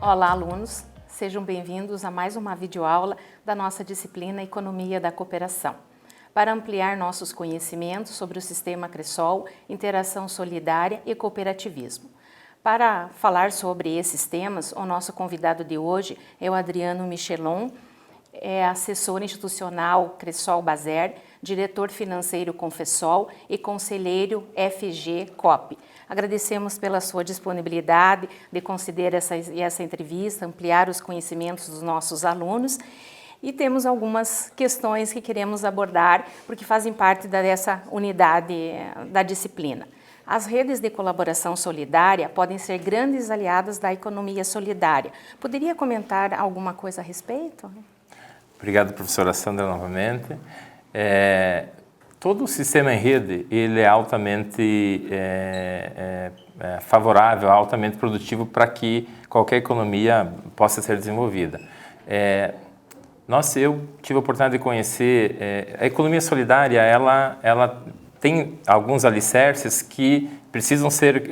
Olá, alunos! Sejam bem-vindos a mais uma videoaula da nossa disciplina Economia da Cooperação. Para ampliar nossos conhecimentos sobre o sistema Cresol, interação solidária e cooperativismo. Para falar sobre esses temas, o nosso convidado de hoje é o Adriano Michelon, assessor institucional Cresol Baser, diretor financeiro Confesol e conselheiro FG-COP. Agradecemos pela sua disponibilidade de considerar essa entrevista, ampliar os conhecimentos dos nossos alunos e temos algumas questões que queremos abordar porque fazem parte dessa unidade da disciplina. As redes de colaboração solidária podem ser grandes aliadas da economia solidária. Poderia comentar alguma coisa a respeito? Obrigado, professora Sandra, novamente. Todo o sistema em rede ele é altamente favorável, altamente produtivo para que qualquer economia possa ser desenvolvida. Eu tive a oportunidade de conhecer a economia solidária, ela tem alguns alicerces que precisam ser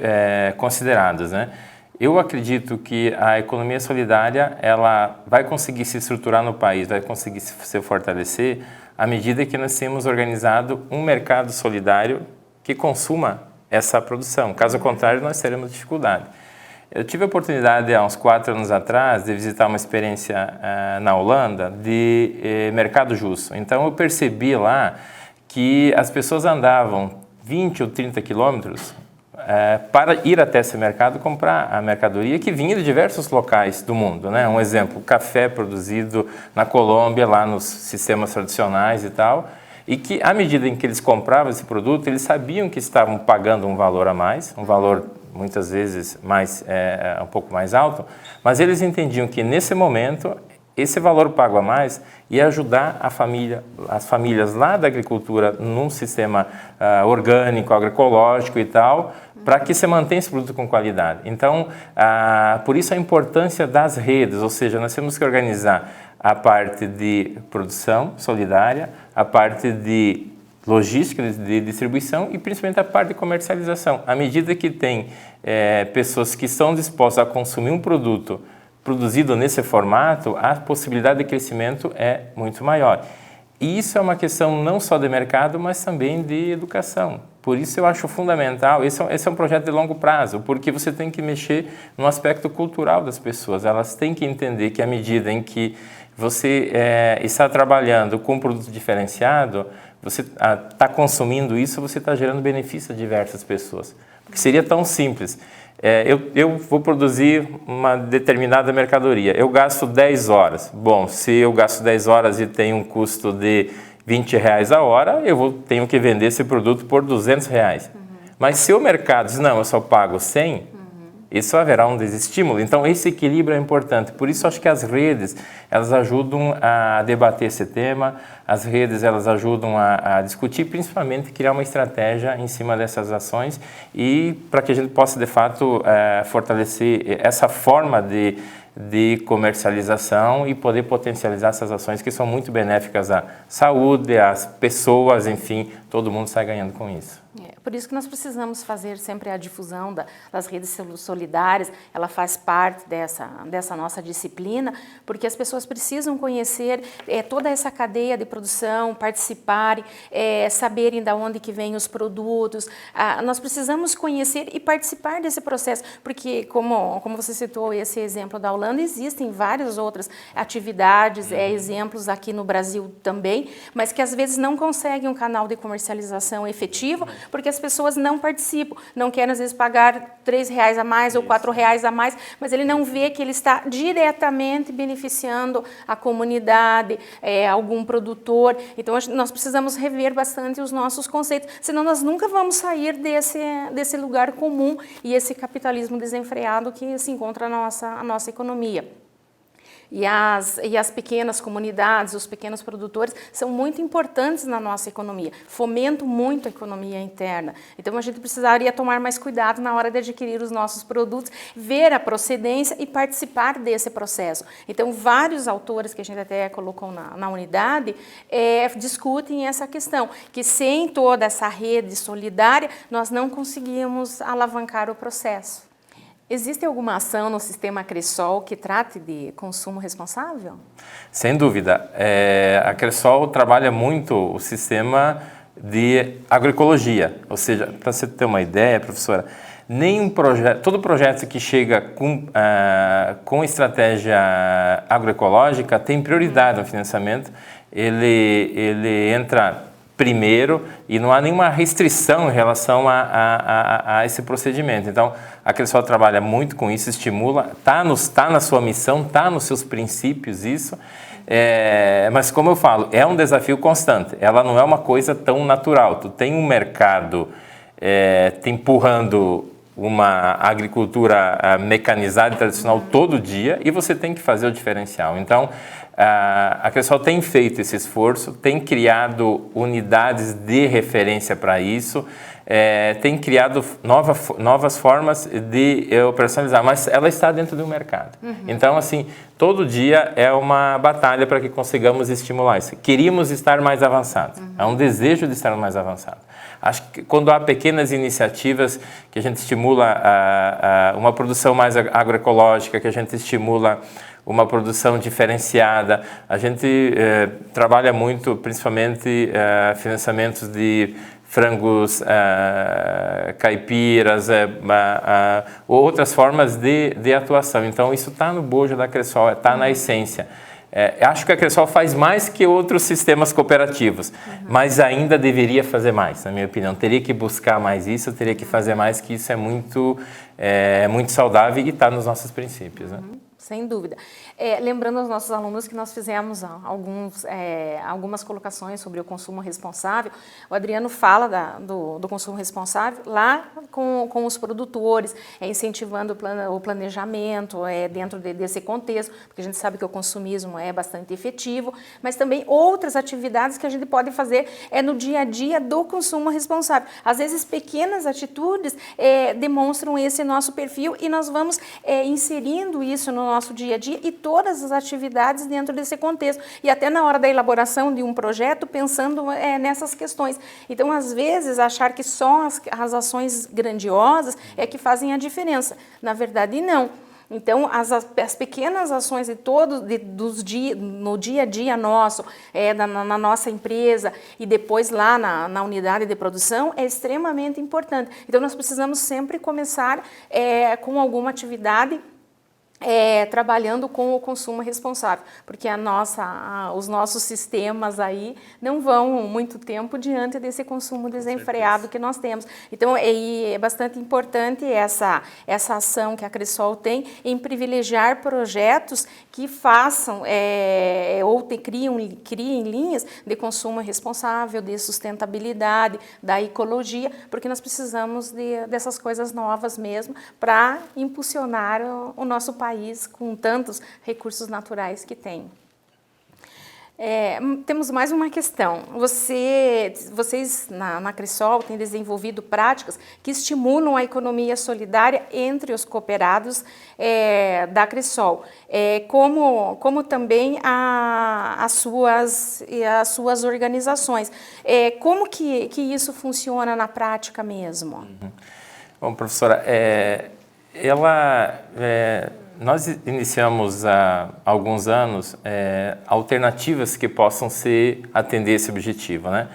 considerados, né? Eu acredito que a economia solidária ela vai conseguir se estruturar no país, vai conseguir se fortalecer à medida que nós temos organizado um mercado solidário que consuma essa produção. Caso contrário, nós teremos dificuldade. Eu tive a oportunidade, há uns 4 anos atrás, de visitar uma experiência na Holanda de mercado justo. Então, eu percebi lá que as pessoas andavam 20 ou 30 quilômetros para ir até esse mercado comprar a mercadoria que vinha de diversos locais do mundo, né? Um exemplo, café produzido na Colômbia, lá nos sistemas tradicionais e tal, e que à medida em que eles compravam esse produto, eles sabiam que estavam pagando um valor a mais, um valor muitas vezes um pouco mais alto, mas eles entendiam que nesse momento esse valor pago a mais ia ajudar as famílias lá da agricultura num sistema orgânico, agroecológico e tal, para que se mantenha esse produto com qualidade. Então, por isso a importância das redes, ou seja, nós temos que organizar a parte de produção solidária, a parte de logística, de distribuição e principalmente a parte de comercialização. À medida que tem pessoas que estão dispostas a consumir um produto produzido nesse formato, a possibilidade de crescimento é muito maior. E isso é uma questão não só de mercado, mas também de educação. Por isso eu acho fundamental, esse é um projeto de longo prazo, porque você tem que mexer no aspecto cultural das pessoas. Elas têm que entender que à medida em que você está trabalhando com um produto diferenciado, você está consumindo isso, você está gerando benefício a diversas pessoas. Porque seria tão simples. Eu vou produzir uma determinada mercadoria, eu gasto 10 horas. Bom, se eu gasto 10 horas e tenho um custo de R$20 a hora, tenho que vender esse produto por R$200. Mas se o mercado diz, não, eu só pago 100, isso haverá um desestímulo. Então, esse equilíbrio é importante. Por isso, acho que as redes, elas ajudam a debater esse tema, as redes, elas ajudam a discutir, principalmente, criar uma estratégia em cima dessas ações e para que a gente possa, de fato, fortalecer essa forma de comercialização e poder potencializar essas ações que são muito benéficas à saúde, às pessoas, enfim, todo mundo sai ganhando com isso. Por isso que nós precisamos fazer sempre a difusão das redes solidárias, ela faz parte dessa nossa disciplina, porque as pessoas precisam conhecer toda essa cadeia de produção, participarem, saberem de onde que vêm os produtos. Nós precisamos conhecer e participar desse processo, porque como você citou esse exemplo da Holanda, existem várias outras atividades, exemplos aqui no Brasil também, mas que às vezes não conseguem um canal de comercialização efetivo, porque as pessoas não participam, não querem às vezes pagar R$3 a mais ou R$4 a mais, mas ele não vê que ele está diretamente beneficiando a comunidade, algum produtor. Então nós precisamos rever bastante os nossos conceitos, senão nós nunca vamos sair desse lugar comum e esse capitalismo desenfreado que se encontra na nossa economia. E as pequenas comunidades, os pequenos produtores são muito importantes na nossa economia, fomentam muito a economia interna. Então a gente precisaria tomar mais cuidado na hora de adquirir os nossos produtos, ver a procedência e participar desse processo. Então vários autores que a gente até colocou na unidade discutem essa questão, que sem toda essa rede solidária nós não conseguimos alavancar o processo. Existe alguma ação no sistema Cressol que trate de consumo responsável? Sem dúvida. A Cressol trabalha muito o sistema de agroecologia, ou seja, para você ter uma ideia, professora, todo projeto que chega com estratégia agroecológica tem prioridade no financiamento, ele entra primeiro e não há nenhuma restrição em relação a esse procedimento. Então, a Cressol trabalha muito com isso, estimula, está na sua missão, está nos seus princípios isso, mas como eu falo, é um desafio constante, ela não é uma coisa tão natural. Tu tem um mercado te empurrando uma agricultura mecanizada e tradicional todo dia e você tem que fazer o diferencial. Então, a Cressol tem feito esse esforço, tem criado unidades de referência para isso, tem criado novas formas de operacionalizar, mas ela está dentro do mercado. Então, assim, todo dia é uma batalha para que consigamos estimular isso. Queríamos estar mais avançados, é um desejo de estar mais avançado. Acho que quando há pequenas iniciativas que a gente estimula uma produção mais agroecológica, que a gente estimula uma produção diferenciada, a gente trabalha muito, principalmente, financiamentos de frangos caipiras, outras formas de atuação. Então, isso está no bojo da Cressol, está na essência. Acho que a Cressol faz mais que outros sistemas cooperativos, mas ainda deveria fazer mais, na minha opinião. Teria que buscar mais isso, teria que fazer mais, que isso é muito saudável e está nos nossos princípios, né? Sem dúvida. Lembrando aos nossos alunos que nós fizemos algumas colocações sobre o consumo responsável, o Adriano fala do consumo responsável lá com os produtores, incentivando o planejamento dentro desse contexto, porque a gente sabe que o consumismo é bastante efetivo, mas também outras atividades que a gente pode fazer no dia a dia do consumo responsável. Às vezes, pequenas atitudes demonstram esse nosso perfil e nós vamos inserindo isso no nosso dia a dia e todas as atividades dentro desse contexto. E até na hora da elaboração de um projeto, pensando nessas questões. Então, às vezes, achar que só as ações grandiosas que fazem a diferença. Na verdade, não. Então, as pequenas ações no dia a dia nosso, na nossa empresa e depois lá na unidade de produção, é extremamente importante. Então, nós precisamos sempre começar com alguma atividade trabalhando com o consumo responsável, porque os nossos sistemas aí não vão muito tempo diante desse consumo desenfreado que nós temos. Então, é bastante importante essa ação que a Cressol tem em privilegiar projetos que façam ou criem linhas de consumo responsável, de sustentabilidade, da ecologia, porque nós precisamos dessas coisas novas mesmo para impulsionar o nosso país com tantos recursos naturais que tem. Temos mais uma questão. Vocês na Cressol têm desenvolvido práticas que estimulam a economia solidária entre os cooperados da Cressol, como também as suas organizações. Como que isso funciona na prática mesmo? Bom, professora, nós iniciamos há alguns anos alternativas que possam atender esse objetivo, né?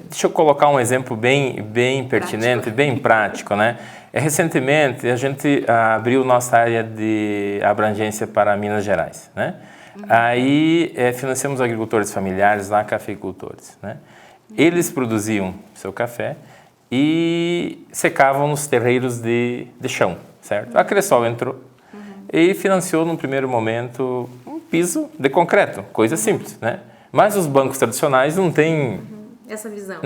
Deixa eu colocar um exemplo bem pertinente, bem prático, né? Recentemente, a gente abriu nossa área de abrangência para Minas Gerais, né? Aí financiamos agricultores familiares lá, cafeicultores, né? Eles produziam seu café e secavam nos terreiros de chão, certo? A Cressol entrou e financiou, num primeiro momento, um piso de concreto, coisa simples, né? Mas os bancos tradicionais não têm essa visão.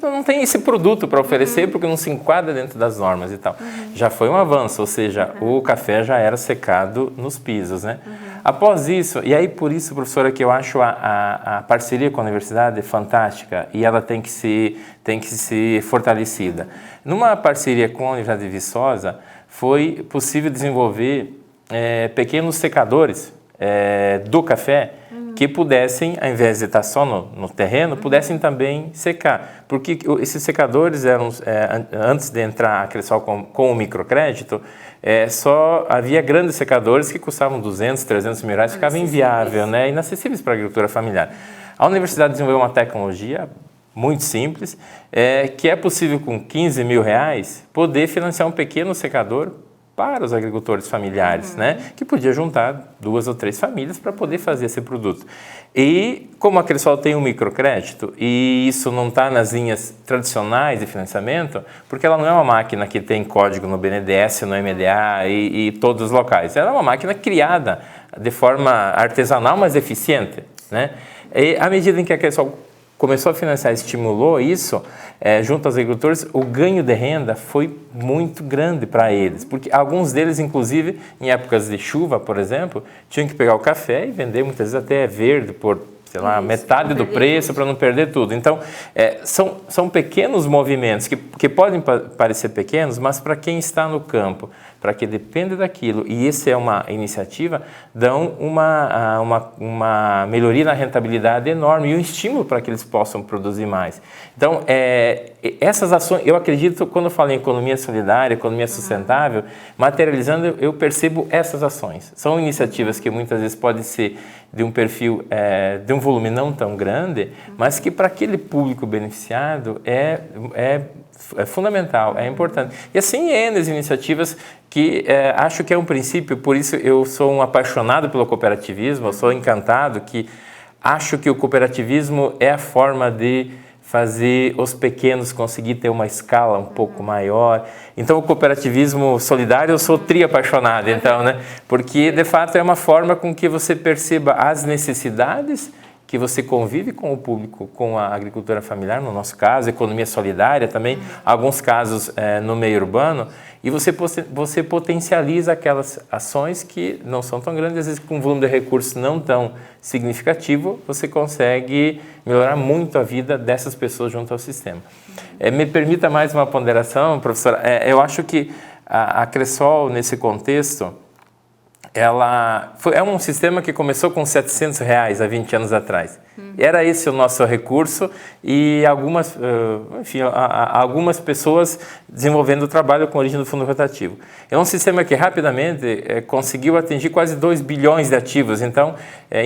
Não tem esse produto para oferecer porque não se enquadra dentro das normas e tal. Já foi um avanço, ou seja, o café já era secado nos pisos, né? Após isso, e aí por isso, professora, que eu acho a parceria com a universidade fantástica e ela tem que ser fortalecida. Numa parceria com a Universidade de Viçosa, foi possível desenvolver pequenos secadores do café que pudessem, ao invés de estar só no terreno, pudessem também secar. Porque esses secadores eram, antes de entrar a Cressol com o microcrédito, só havia grandes secadores que custavam 200, 300 mil reais, ficava inviável, né? Inacessíveis para a agricultura familiar. A universidade desenvolveu uma tecnologia muito simples, que é possível com 15 mil reais poder financiar um pequeno secador para os agricultores familiares, né? Que podia juntar 2 ou 3 famílias para poder fazer esse produto. E como a Cressol tem um microcrédito e isso não está nas linhas tradicionais de financiamento, porque ela não é uma máquina que tem código no BNDES, no MDA e todos os locais. Ela é uma máquina criada de forma artesanal, mas eficiente, né? E à medida em que a Cressol começou a financiar, estimulou isso, junto aos agricultores, o ganho de renda foi muito grande para eles, porque alguns deles, inclusive, em épocas de chuva, por exemplo, tinham que pegar o café e vender muitas vezes até verde por, sei lá, metade do preço para não perder tudo. Então, são pequenos movimentos que podem parecer pequenos, mas para quem está no campo, para quem depende daquilo, e essa é uma iniciativa, dão uma melhoria na rentabilidade enorme e um estímulo para que eles possam produzir mais. Então, essas ações, eu acredito, quando eu falo em economia solidária, economia sustentável, materializando, eu percebo essas ações. São iniciativas que muitas vezes podem ser de um perfil, de um volume não tão grande, mas que para aquele público beneficiado é fundamental, é importante. E assim, N iniciativas que acho que é um princípio, por isso eu sou um apaixonado pelo cooperativismo, eu sou encantado, que acho que o cooperativismo é a forma de fazer os pequenos conseguir ter uma escala um pouco maior. Então, o cooperativismo solidário, eu sou tri-apaixonado, então, né? Porque, de fato, é uma forma com que você perceba as necessidades, que você convive com o público, com a agricultura familiar, no nosso caso, economia solidária também, alguns casos no meio urbano, e você potencializa aquelas ações que não são tão grandes, às vezes com um volume de recursos não tão significativo, você consegue melhorar muito a vida dessas pessoas junto ao sistema. Me permita mais uma ponderação, professora. Eu acho que a Cressol, nesse contexto, é um sistema que começou com R$700 há 20 anos atrás. Era esse o nosso recurso e algumas pessoas desenvolvendo o trabalho com origem do fundo rotativo. É um sistema que rapidamente conseguiu atingir quase 2 bilhões de ativos em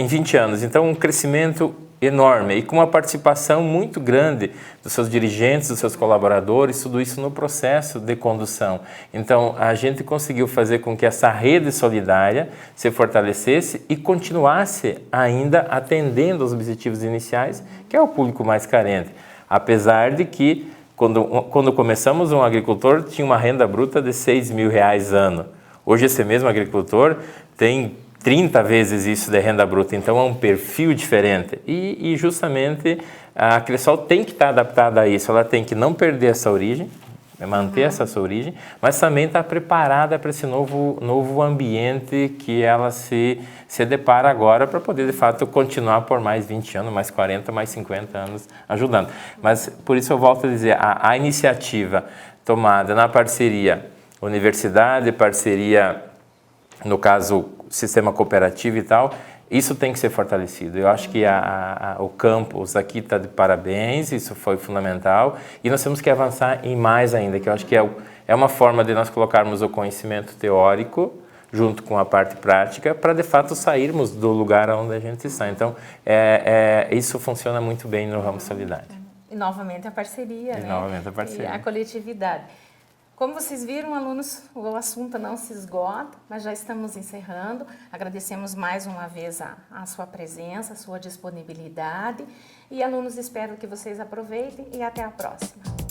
20 anos. Então, um crescimento enorme e com uma participação muito grande dos seus dirigentes, dos seus colaboradores, tudo isso no processo de condução. Então, a gente conseguiu fazer com que essa rede solidária se fortalecesse e continuasse ainda atendendo aos objetivos iniciais, que é o público mais carente. Apesar de que, quando começamos, um agricultor tinha uma renda bruta de R$6 mil ano. Hoje, esse mesmo agricultor tem 30 vezes isso de renda bruta, então é um perfil diferente. E justamente a Cressol tem que estar adaptada a isso, ela tem que não perder essa origem, manter essa sua origem, mas também estar preparada para esse novo ambiente que ela se depara agora para poder, de fato, continuar por mais 20 anos, mais 40, mais 50 anos ajudando. Mas, por isso eu volto a dizer, a iniciativa tomada na parceria universidade, parceria, no caso, sistema cooperativo e tal, isso tem que ser fortalecido. Eu acho que o campus aqui está de parabéns, isso foi fundamental, e nós temos que avançar em mais ainda, que eu acho que é uma forma de nós colocarmos o conhecimento teórico junto com a parte prática, para de fato sairmos do lugar onde a gente está. Então, isso funciona muito bem no ramo solidário. E novamente a parceria, né? Novamente a parceria. E a coletividade. Como vocês viram, alunos, o assunto não se esgota, mas já estamos encerrando. Agradecemos mais uma vez a sua presença, a sua disponibilidade. E, alunos, espero que vocês aproveitem e até a próxima.